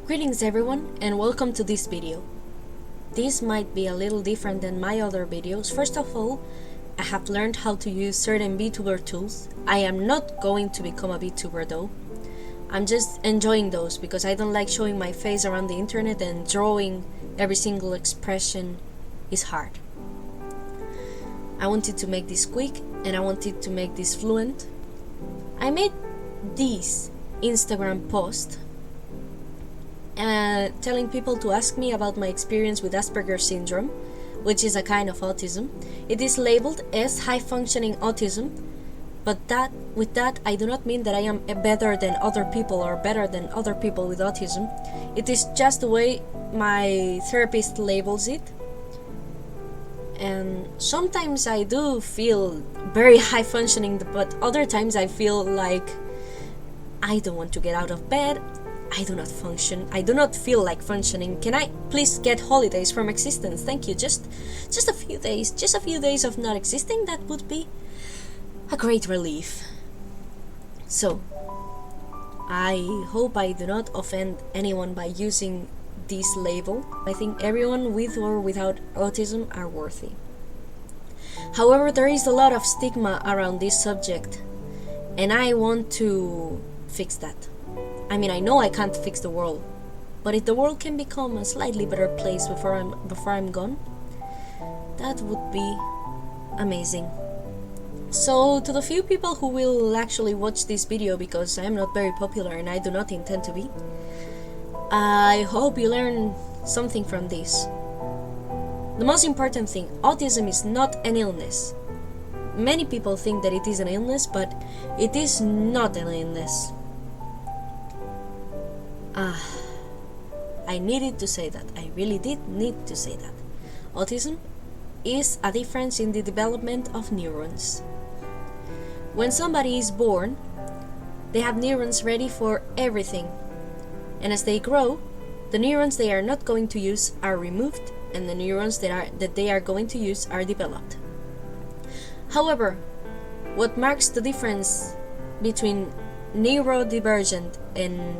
Greetings everyone and welcome to this video. This might be a little different than my other videos. First of all, I have learned how to use certain VTuber tools. I am not going to become a VTuber though. I'm just enjoying those because I don't like showing my face around the internet, and drawing every single expression is hard. I wanted to make this quick and I wanted to make this fluent. I made this Instagram post telling people to ask me about my experience with Asperger's syndrome, which is a kind of autism. It is labeled as high-functioning autism, but with that I do not mean that I am better than other people or better than other people with autism. It is just the way my therapist labels it. And sometimes I do feel very high-functioning, but other times I feel like I don't want to get out of bed. I do not function. I do not feel like functioning. Can I please get holidays from existence? Thank you. Just a few days of not existing. That would be a great relief. So, I hope I do not offend anyone by using this label. I think everyone with or without autism are worthy. However, there is a lot of stigma around this subject, and I want to fix that. I mean, I know I can't fix the world, but if the world can become a slightly better place before I'm gone, that would be amazing. So, to the few people who will actually watch this video, because I am not very popular and I do not intend to be, I hope you learn something from this. The most important thing, autism is not an illness. Many people think that it is an illness, but it is not an illness. I needed to say that. I really did need to say that. Autism is a difference in the development of neurons. When somebody is born, they have neurons ready for everything. And as they grow, the neurons they are not going to use are removed, and the neurons that they are going to use are developed. However, what marks the difference between neurodivergent and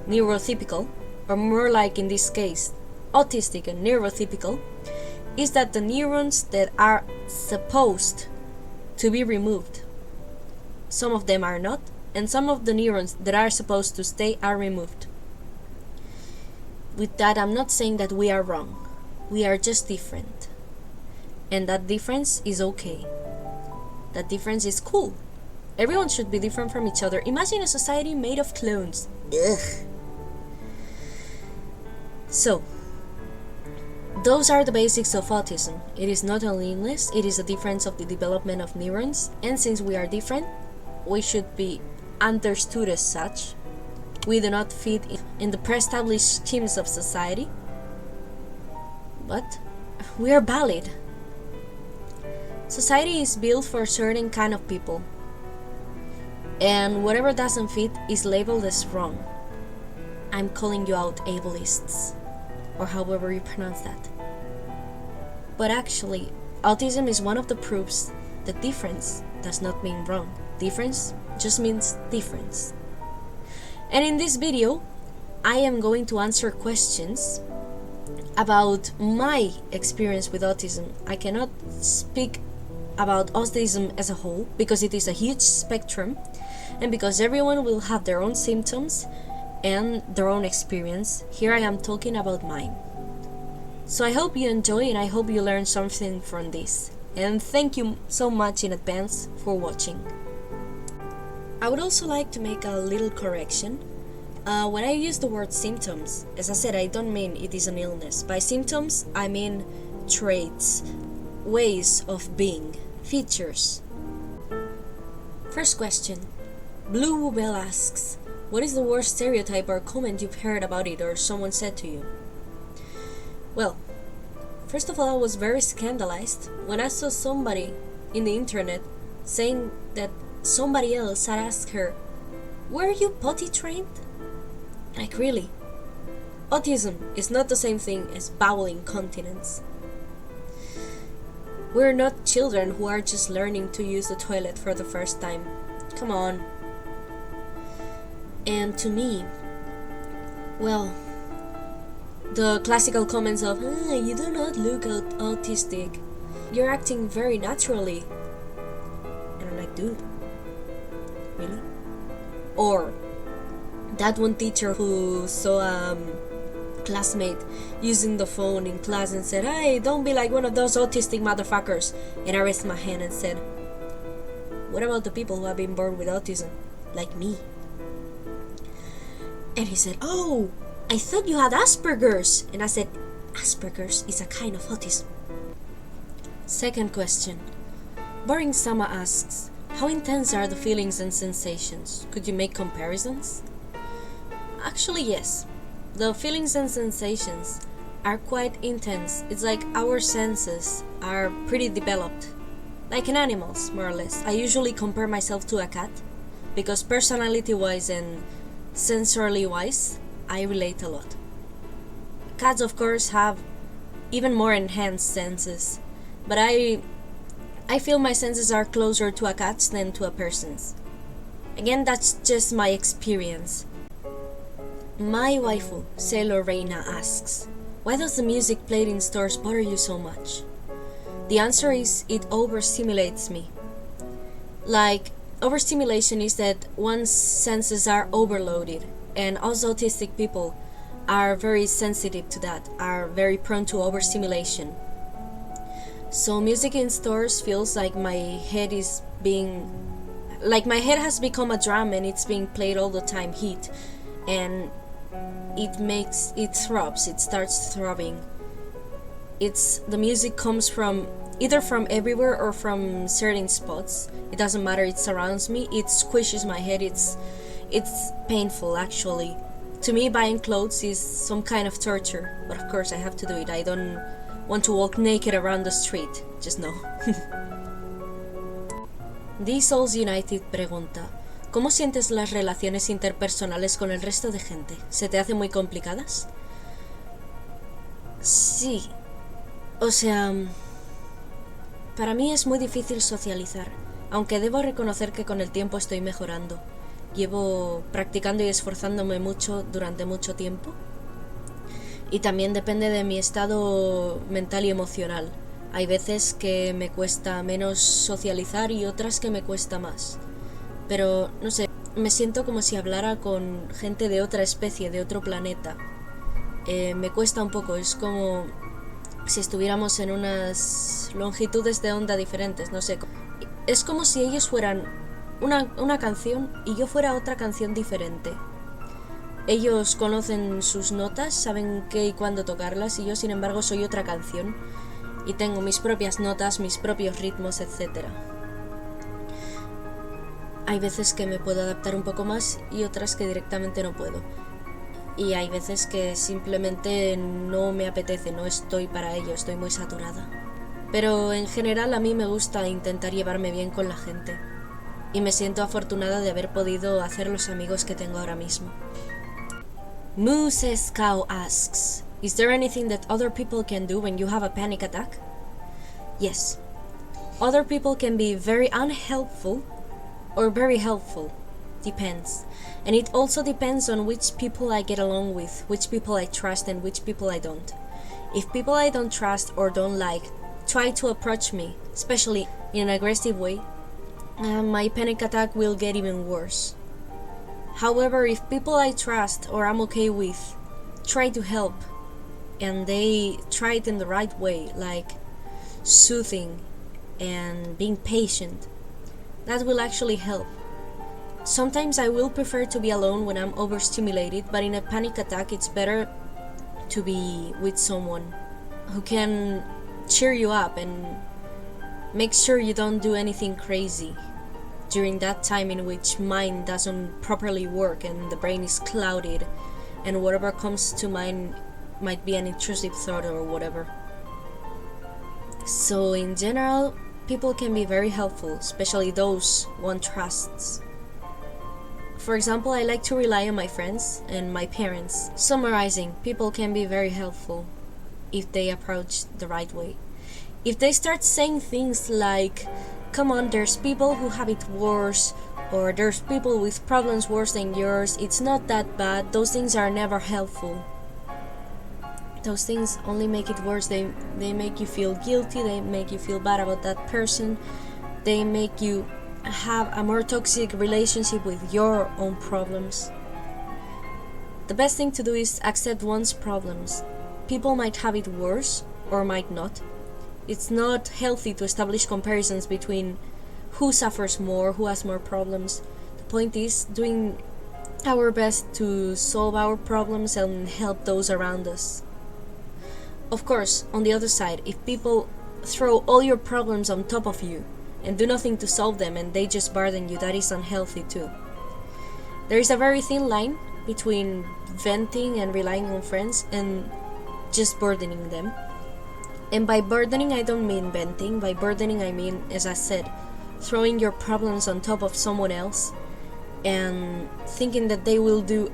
neurotypical, or more like in this case, autistic and neurotypical, is that the neurons that are supposed to be removed, some of them are not, and some of the neurons that are supposed to stay are removed. With that, I'm not saying that we are wrong. We are just different. And that difference is okay. That difference is cool. Everyone should be different from each other. Imagine a society made of clones. Ugh. So, those are the basics of autism. It is not an illness, it is a difference of the development of neurons, and since we are different, we should be understood as such. We do not fit in the pre-established schemes of society, but we are valid. Society is built for a certain kind of people, and whatever doesn't fit is labeled as wrong. I'm calling you out, ableists, or however you pronounce that. But actually, autism is one of the proofs that difference does not mean wrong. Difference just means difference. And in this video, I am going to answer questions about my experience with autism. I cannot speak about autism as a whole because it is a huge spectrum, and because everyone will have their own symptoms and their own experience. Here I am talking about mine. So I hope you enjoy and I hope you learn something from this. And thank you so much in advance for watching. I would also like to make a little correction. When I use the word symptoms, as I said, I don't mean it is an illness. By symptoms, I mean traits, ways of being, features. First question. Blue Bell asks, what is the worst stereotype or comment you've heard about it or someone said to you? Well, first of all, I was very scandalized when I saw somebody in the internet saying that somebody else had asked her, were you potty trained? Like, really? Autism is not the same thing as bowel incontinence. We're not children who are just learning to use the toilet for the first time. Come on. And to me, well, the classical comments of, you do not look autistic. You're acting very naturally. And I'm like, dude, really? Or that one teacher who saw a classmate using the phone in class and said, hey, don't be like one of those autistic motherfuckers. And I raised my hand and said, what about the people who have been born with autism? Like me. And he said, oh, I thought you had Asperger's. And I said, Asperger's is a kind of autism. Second question. Boring Sama asks, how intense are the feelings and sensations? Could you make comparisons? Actually, yes. The feelings and sensations are quite intense. It's like our senses are pretty developed. Like in animals, more or less. I usually compare myself to a cat because personality-wise and sensorily-wise, I relate a lot. Cats, of course, have even more enhanced senses, but I feel my senses are closer to a cat's than to a person's. Again, that's just my experience. My waifu, Sailor Reina, asks, why does the music played in stores bother you so much? The answer is, it overstimulates me. Like, overstimulation is that one's senses are overloaded, and us autistic people are very sensitive to that, are very prone to overstimulation. So music in stores feels like my head is being... like my head has become a drum and it's being played all the time, heat, and it throbs, it starts throbbing. The music comes from either from everywhere or from certain spots. It doesn't matter, it surrounds me, it squishes my head, it's painful actually. To me, buying clothes is some kind of torture, but of course I have to do it. I don't want to walk naked around the street, just no. The Souls United pregunta, ¿cómo sientes las relaciones interpersonales con el resto de gente? ¿Se te hacen muy complicadas? Sí. O sea, para mí es muy difícil socializar, aunque debo reconocer que con el tiempo estoy mejorando. Llevo practicando y esforzándome mucho durante mucho tiempo. Y también depende de mi estado mental y emocional. Hay veces que me cuesta menos socializar y otras que me cuesta más. Pero, no sé, me siento como si hablara con gente de otra especie, de otro planeta. Me cuesta un poco, es como si estuviéramos en unas longitudes de onda diferentes, no sé. Es como si ellos fueran una canción y yo fuera otra canción diferente. Ellos conocen sus notas, saben qué y cuándo tocarlas, y yo sin embargo soy otra canción y tengo mis propias notas, mis propios ritmos, etc. Hay veces que me puedo adaptar un poco más y otras que directamente no puedo. Y hay veces que simplemente no me apetece, no estoy para ello, estoy muy saturada. Pero en general a mí me gusta intentar llevarme bien con la gente. Y me siento afortunada de haber podido hacer los amigos que tengo ahora mismo. Moose Cow asks, is there anything that other people can do when you have a panic attack? Yes. Other people can be very unhelpful or very helpful. Depends. And it also depends on which people I get along with, which people I trust and which people I don't. If people I don't trust or don't like try to approach me, especially in an aggressive way, my panic attack will get even worse. However, if people I trust or I'm okay with try to help and they try it in the right way, like soothing and being patient, that will actually help. Sometimes I will prefer to be alone when I'm overstimulated, but in a panic attack it's better to be with someone who can cheer you up and make sure you don't do anything crazy during that time in which mind doesn't properly work and the brain is clouded and whatever comes to mind might be an intrusive thought or whatever. So in general, people can be very helpful, especially those one trusts. For example, I like to rely on my friends and my parents. Summarizing, people can be very helpful if they approach the right way. If they start saying things like, come on, there's people who have it worse, or there's people with problems worse than yours, it's not that bad, those things are never helpful. those things only make it worse. They make you feel guilty, they make you feel bad about that person, they make you have a more toxic relationship with your own problems. The best thing to do is accept one's problems. People might have it worse or might not. It's not healthy to establish comparisons between who suffers more, who has more problems. The point is doing our best to solve our problems and help those around us. Of course, on the other side, if people throw all your problems on top of you and do nothing to solve them and they just burden you, that is unhealthy too. There is a very thin line between venting and relying on friends and just burdening them. And by burdening, I don't mean venting. By burdening, I mean, as I said, throwing your problems on top of someone else and thinking that they will do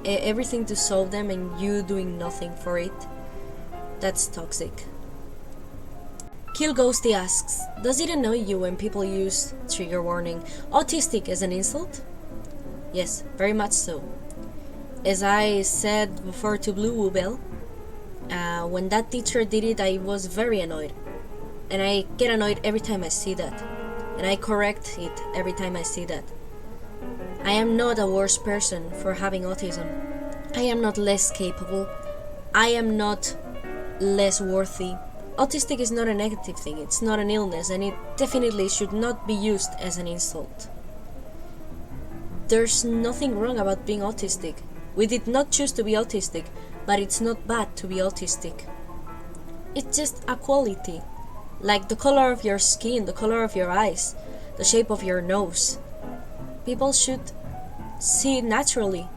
everything to solve them and you doing nothing for it. That's toxic. Kill Ghosty asks, does it annoy you when people use, trigger warning, autistic as an insult? Yes, very much so. As I said before to Blue Woobel, when that teacher did it, I was very annoyed. And I get annoyed every time I see that. And I correct it every time I see that. I am not a worse person for having autism. I am not less capable. I am not less worthy. Autistic is not a negative thing, it's not an illness, and it definitely should not be used as an insult. There's nothing wrong about being autistic. We did not choose to be autistic, but it's not bad to be autistic. It's just a quality, like the color of your skin, the color of your eyes, the shape of your nose. People should see it naturally,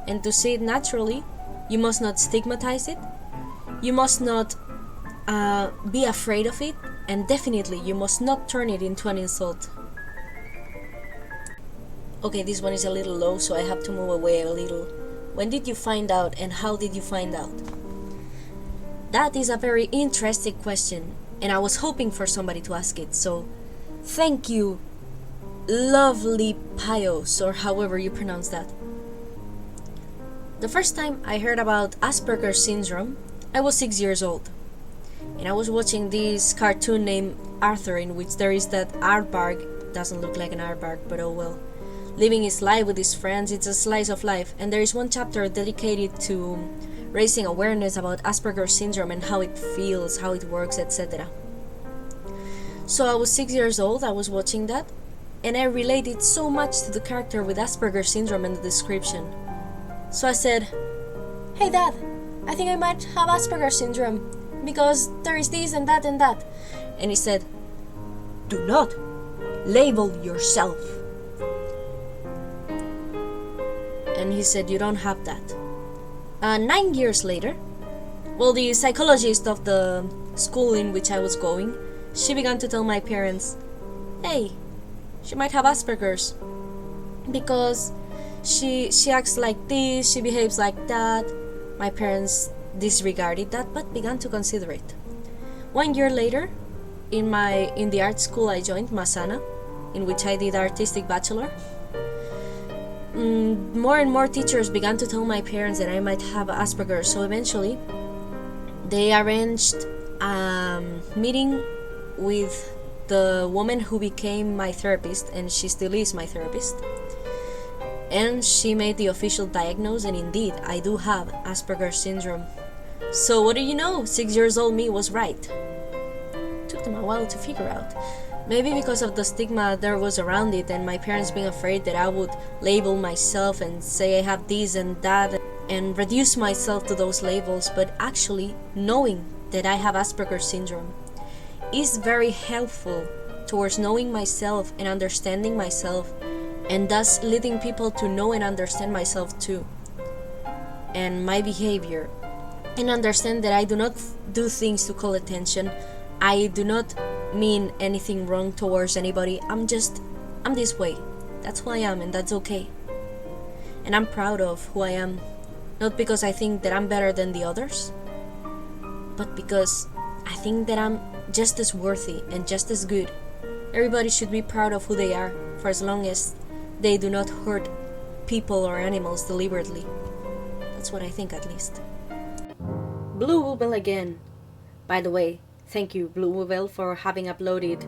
and to see it naturally, you must not stigmatize it, you must not be afraid of it, and definitely you must not turn it into an insult. Okay, this one is a little low, so I have to move away a little. When did you find out and how did you find out? That is a very interesting question, and I was hoping for somebody to ask it, so thank you, lovely Pios, or however you pronounce that. The first time I heard about Asperger's syndrome, I was 6 years old. And I was watching this cartoon named Arthur, in which there is that aardvark, doesn't look like an aardvark, but oh well, living his life with his friends. It's a slice of life, and there is one chapter dedicated to raising awareness about Asperger's syndrome and how it feels, how it works, etc. So I was 6 years old, I was watching that, and I related so much to the character with Asperger's syndrome and the description. So I said, "Hey Dad, I think I might have Asperger's syndrome, because there is this and that and that." And he said, "Do not label yourself." And he said, "You don't have that." 9 years later, well, the psychologist of the school in which I was going, she began to tell my parents, "Hey, she might have Asperger's, because she acts like this, she behaves like that." My parents disregarded that, but began to consider it. 1 year later, in the art school I joined, Masana, in which I did artistic bachelor, more and more teachers began to tell my parents that I might have Asperger's, so eventually they arranged a meeting with the woman who became my therapist, and she still is my therapist, and she made the official diagnosis, and indeed I do have Asperger's syndrome. So what do you know, 6 years old me was right. Took them a while to figure out. Maybe because of the stigma there was around it, and my parents being afraid that I would label myself and say I have this and that and reduce myself to those labels, but actually knowing that I have Asperger's syndrome is very helpful towards knowing myself and understanding myself, and thus leading people to know and understand myself too, and my behavior, and understand that I do not do things to call attention. I do not mean anything wrong towards anybody. I'm this way. That's who I am, and that's okay. And I'm proud of who I am, not because I think that I'm better than the others, but because I think that I'm just as worthy and just as good. Everybody should be proud of who they are, for as long as they do not hurt people or animals deliberately. That's what I think, at least. Blue Bubble again. By the way, thank you, Blue Bubble, for having uploaded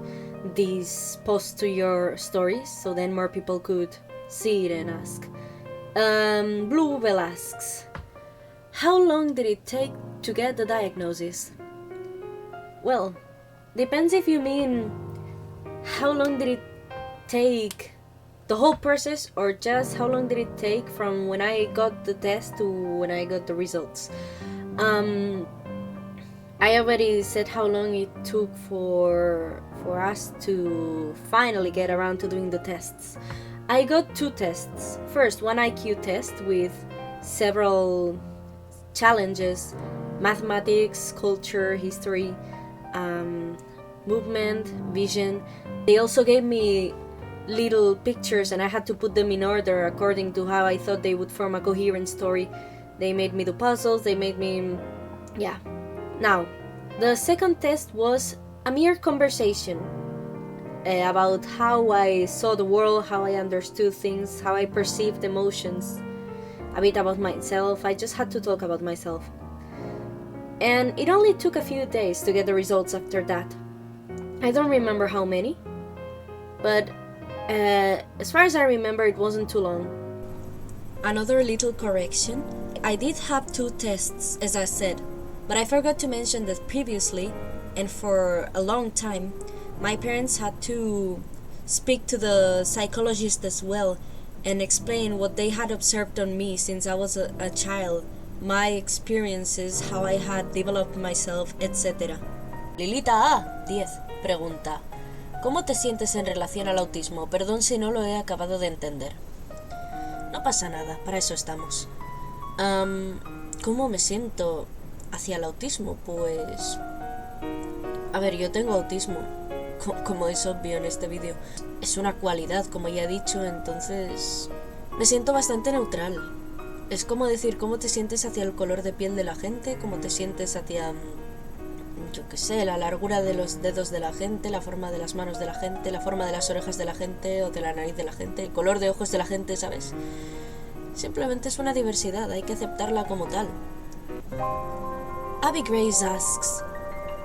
these posts to your stories, so then more people could see it and ask. Blue Bubble asks, how long did it take to get the diagnosis? Well, depends if you mean how long did it take the whole process, or just how long did it take from when I got the test to when I got the results. I already said how long it took for us to finally get around to doing the tests. I got 2 tests. First, one IQ test with several challenges: mathematics, culture, history, movement, vision. They also gave me little pictures and I had to put them in order according to how I thought they would form a coherent story. They made me do puzzles, they made me... yeah. Now, the second test was a mere conversation about how I saw the world, how I understood things, how I perceived emotions, a bit about myself. I just had to talk about myself. And it only took a few days to get the results after that. I don't remember how many, but as far as I remember, it wasn't too long. Another little correction. I did have 2 tests, as I said, but I forgot to mention that previously, and for a long time, my parents had to speak to the psychologist as well and explain what they had observed on me since I was a child, my experiences, how I had developed myself, etc. Lilita A, 10, pregunta: ¿cómo te sientes en relación al autismo? Perdón si no lo he acabado de entender. No pasa nada, para eso estamos. ¿Cómo me siento hacia el autismo? Pues... a ver, yo tengo autismo, como es obvio en este vídeo. Es una cualidad, como ya he dicho, entonces... me siento bastante neutral. Es como decir, ¿cómo te sientes hacia el color de piel de la gente? ¿Cómo te sientes hacia... yo qué sé, la largura de los dedos de la gente, la forma de las manos de la gente, la forma de las orejas de la gente o de la nariz de la gente, el color de ojos de la gente, ¿sabes? Simplemente es una diversidad, hay que aceptarla como tal. Abby Grace asks,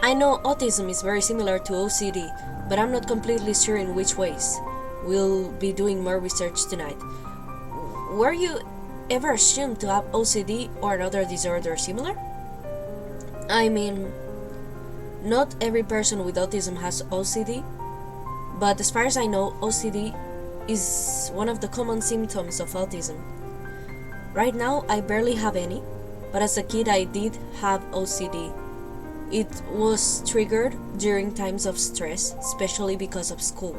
I know autism is very similar to OCD, but I'm not completely sure in which ways. We'll be doing more research tonight. Were you ever assumed to have OCD or another disorder similar? I mean... not every person with autism has OCD, but as far as I know, OCD is one of the common symptoms of autism. Right now, I barely have any, but as a kid I did have OCD. It was triggered during times of stress, especially because of school.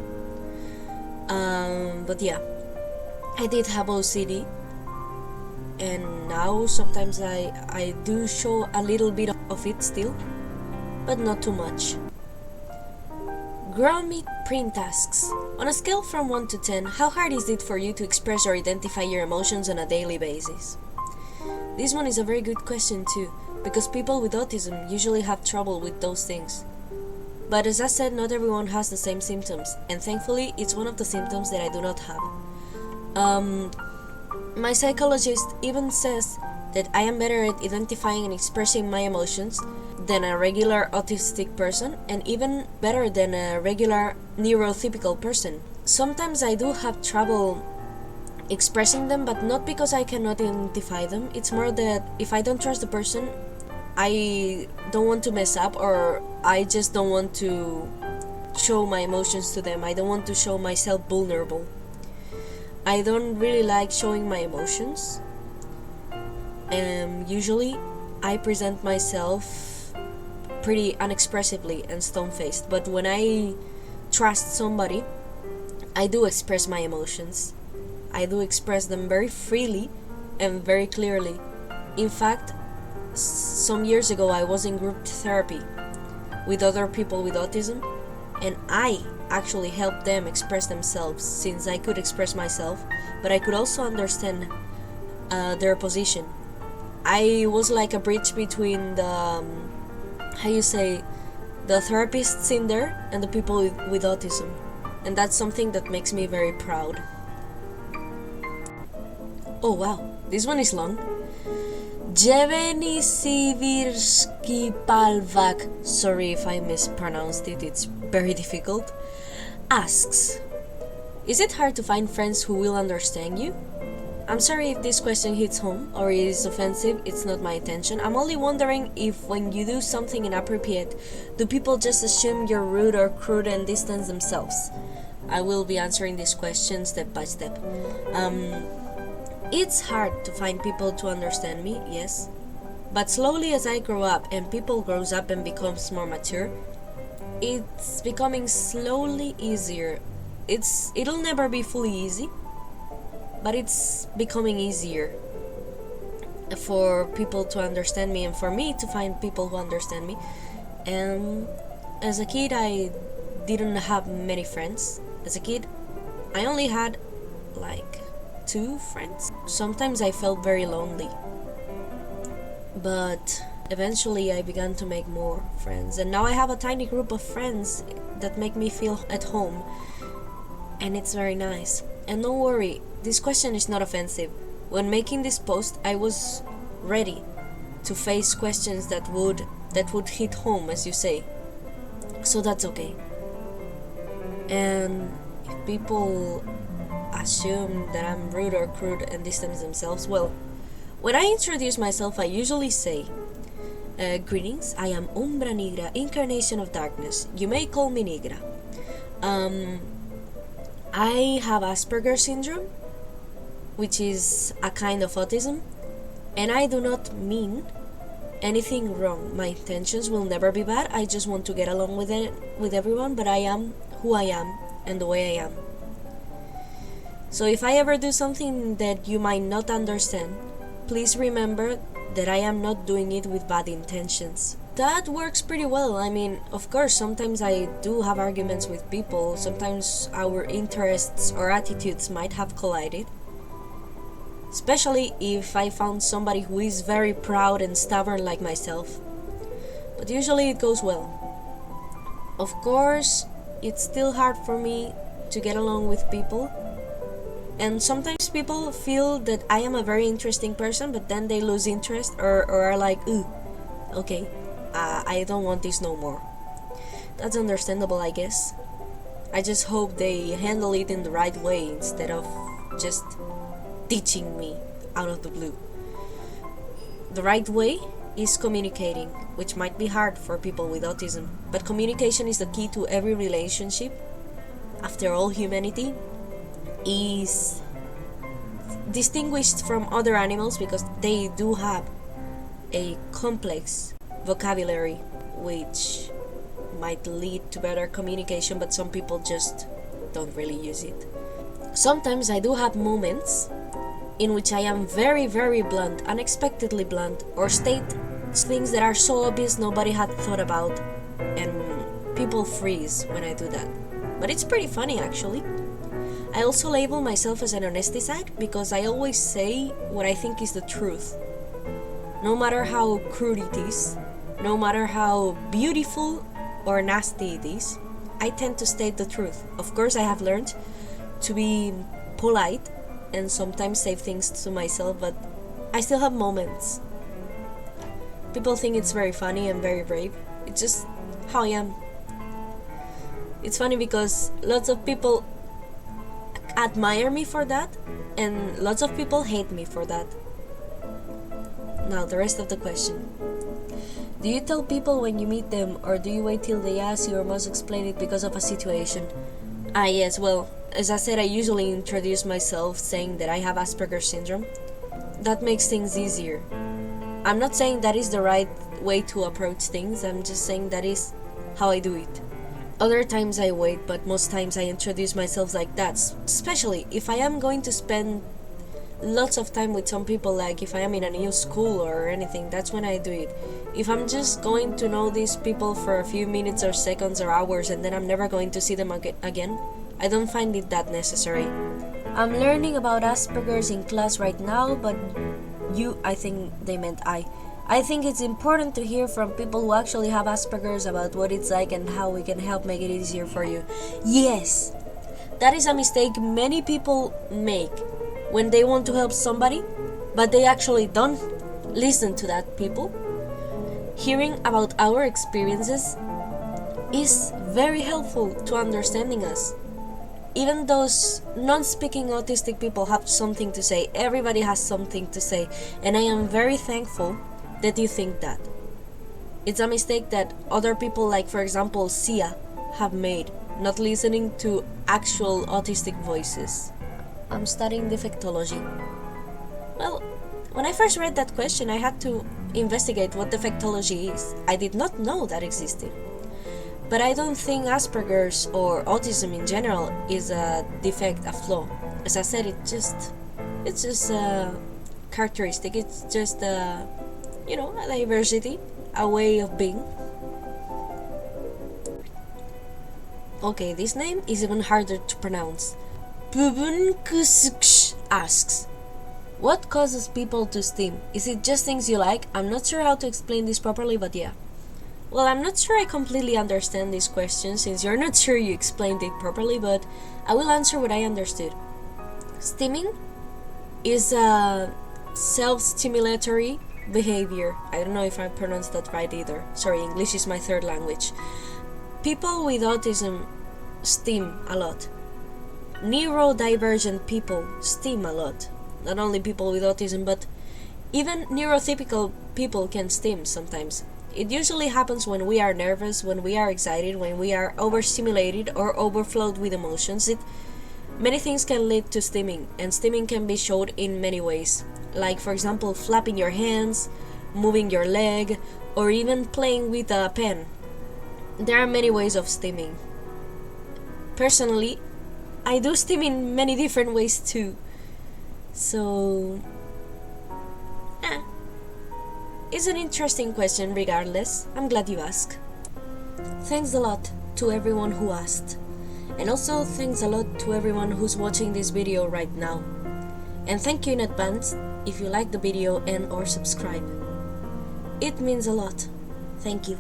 But yeah, I did have OCD, and now sometimes I do show a little bit of it still, but not too much. Ground Print asks, on a scale from 1 to 10, how hard is it for you to express or identify your emotions on a daily basis? This one is a very good question too, because people with autism usually have trouble with those things. But as I said, not everyone has the same symptoms, and thankfully it's one of the symptoms that I do not have. My psychologist even says that I am better at identifying and expressing my emotions than a regular autistic person, and even better than a regular neurotypical person. Sometimes I do have trouble expressing them, but not because I cannot identify them. It's more that if I don't trust the person, I don't want to mess up, or I just don't want to show my emotions to them. I don't want to show myself vulnerable. I don't really like showing my emotions. Usually I present myself pretty unexpressively and stone-faced, but when I trust somebody, I do express my emotions. I do express them very freely and very clearly. In fact, some years ago I was in group therapy with other people with autism, and I actually helped them express themselves, since I could express myself, but I could also understand their position. I was like a bridge between the, the therapists in there and the people with autism, and that's something that makes me very proud. Oh wow, this one is long. Jeveni Palvak, sorry if I mispronounced it, it's very difficult, asks, is it hard to find friends who will understand you? I'm sorry if this question hits home or is offensive, it's not my intention. I'm only wondering if when you do something inappropriate, do people just assume you're rude or crude and distance themselves? I will be answering this question step by step. It's hard to find people to understand me, yes. But slowly as I grow up and people grows up and becomes more mature, it's becoming slowly easier. It'll never be fully easy, but it's becoming easier for people to understand me and for me to find people who understand me. And as a kid, I didn't have many friends. As a kid, I only had like 2 friends. Sometimes I felt very lonely, but eventually I began to make more friends, and now I have a tiny group of friends that make me feel at home, and it's very nice. And don't worry, this question is not offensive. When making this post, I was ready to face questions that would hit home, as you say, so that's okay. And if people assume that I'm rude or crude and distance themselves, well, when I introduce myself, I usually say, greetings, I am Umbra Nigra, incarnation of darkness. You may call me Nigra. I have Asperger's syndrome, which is a kind of autism, and I do not mean anything wrong. My intentions will never be bad. I just want to get along with everyone, but I am who I am and the way I am. So if I ever do something that you might not understand, please remember that I am not doing it with bad intentions. That works pretty well. I mean, of course, sometimes I do have arguments with people. Sometimes our interests or attitudes might have collided. Especially if I found somebody who is very proud and stubborn like myself. But usually it goes well. Of course, it's still hard for me to get along with people. And sometimes people feel that I am a very interesting person, but then they lose interest or are like, ooh, okay, I don't want this no more. That's understandable, I guess. I just hope they handle it in the right way instead of just teaching me out of the blue. The right way is communicating, which might be hard for people with autism, but communication is the key to every relationship. After all, humanity is distinguished from other animals because they do have a complex vocabulary which might lead to better communication, but some people just don't really use it. Sometimes I do have moments in which I am very, very blunt, unexpectedly blunt, or state things that are so obvious nobody had thought about, and people freeze when I do that. But it's pretty funny, actually. I also label myself as an anesthetic because I always say what I think is the truth. No matter how crude it is, no matter how beautiful or nasty it is, I tend to state the truth. Of course, I have learned to be polite and sometimes say things to myself, but I still have moments. People think it's very funny and very brave. It's just how I am. It's funny because lots of people admire me for that, and lots of people hate me for that. Now, the rest of the question. Do you tell people when you meet them, or do you wait till they ask you or must explain it because of a situation? Yes, well, as I said, I usually introduce myself saying that I have Asperger's syndrome. That makes things easier. I'm not saying that is the right way to approach things, I'm just saying that is how I do it. Other times I wait, but most times I introduce myself like that, especially if I am going to spend lots of time with some people, like if I am in a new school or anything, that's when I do it. If I'm just going to know these people for a few minutes or seconds or hours and then I'm never going to see them again, I don't find it that necessary. I'm learning about Asperger's in class right now, but I think they meant I think it's important to hear from people who actually have Asperger's about what it's like and how we can help make it easier for you. Yes, that is a mistake many people make when they want to help somebody, but they actually don't listen to that, people. Hearing about our experiences is very helpful to understanding us. Even those non-speaking autistic people have something to say. Everybody has something to say, and I am very thankful that you think that. It's a mistake that other people, like for example Sia, have made, not listening to actual autistic voices. I'm studying defectology. Well, when I first read that question, I had to investigate what defectology is. I did not know that existed. But I don't think Asperger's or autism in general is a defect, a flaw. As I said, it's just a characteristic. It's just a diversity, a way of being. Okay, this name is even harder to pronounce. Bubunkusuksh asks, what causes people to stim? Is it just things you like? I'm not sure how to explain this properly, but yeah. Well, I'm not sure I completely understand this question since you're not sure you explained it properly, but I will answer what I understood. Stimming is a self-stimulatory behavior. I don't know if I pronounced that right either. Sorry, English is my third language. People with autism stim a lot. Neurodivergent people stim a lot. Not only people with autism, but even neurotypical people can stim sometimes. It usually happens when we are nervous, when we are excited, when we are overstimulated or overflowed with emotions. Many things can lead to stimming, and stimming can be showed in many ways. Like for example, flapping your hands, moving your leg, or even playing with a pen. There are many ways of stimming. Personally, I do stim in many different ways too. So, it's an interesting question regardless. I'm glad you asked. Thanks a lot to everyone who asked. And also thanks a lot to everyone who's watching this video right now. And thank you in advance if you like the video and or subscribe. It means a lot. Thank you.